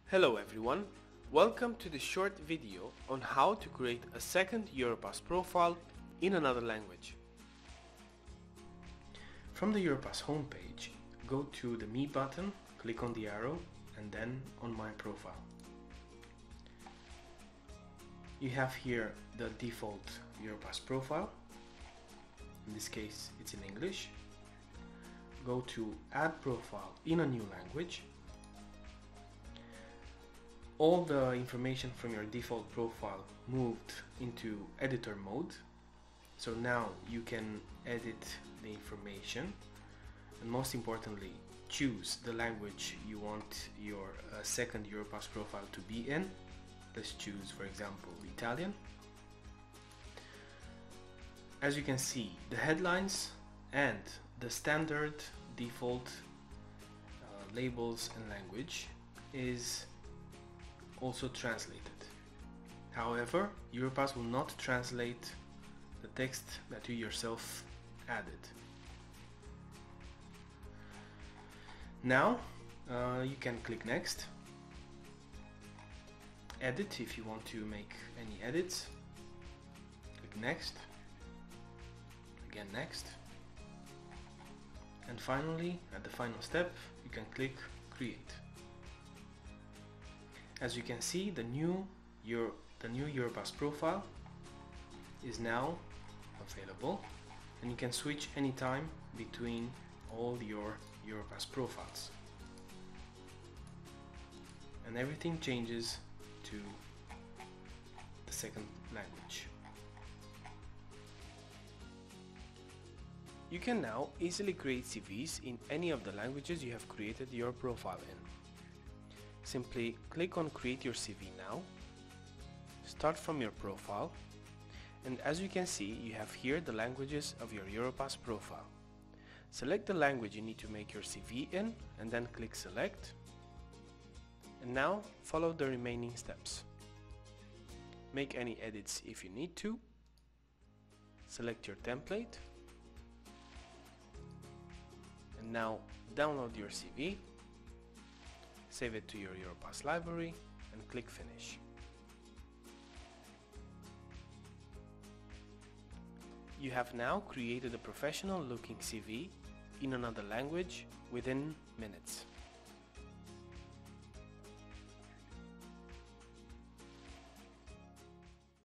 Hello everyone, welcome to this short video on how to create a second Europass profile in another language. From the Europass homepage, go to the Me button, click on the arrow and then on My Profile. You have here the default Europass profile, in this case it's in English. Go to Add Profile in a new language. All the information from your default profile moved into editor mode, so now you can edit the information and most importantly choose the language you want your second Europass profile to be in. Let's choose, for example, Italian. As you can see, the headlines and the standard default labels and language is also translated. However, Europass will not translate the text that you yourself added. Now you can click Next, Edit if you want to make any edits, click Next, again Next, and finally at the final step you can click Create. As you can see, the new Europass profile is now available and you can switch anytime between all your Europass profiles. And everything changes to the second language. You can now easily create CVs in any of the languages you have created your profile in. Simply click on Create your CV now, start from your profile, and as you can see, you have here the languages of your Europass profile. Select the language you need to make your CV in and then click Select. And now follow the remaining steps. Make any edits if you need to. Select your template. And now download your CV. Save it to your Europass library and click Finish. You have now created a professional looking CV in another language within minutes.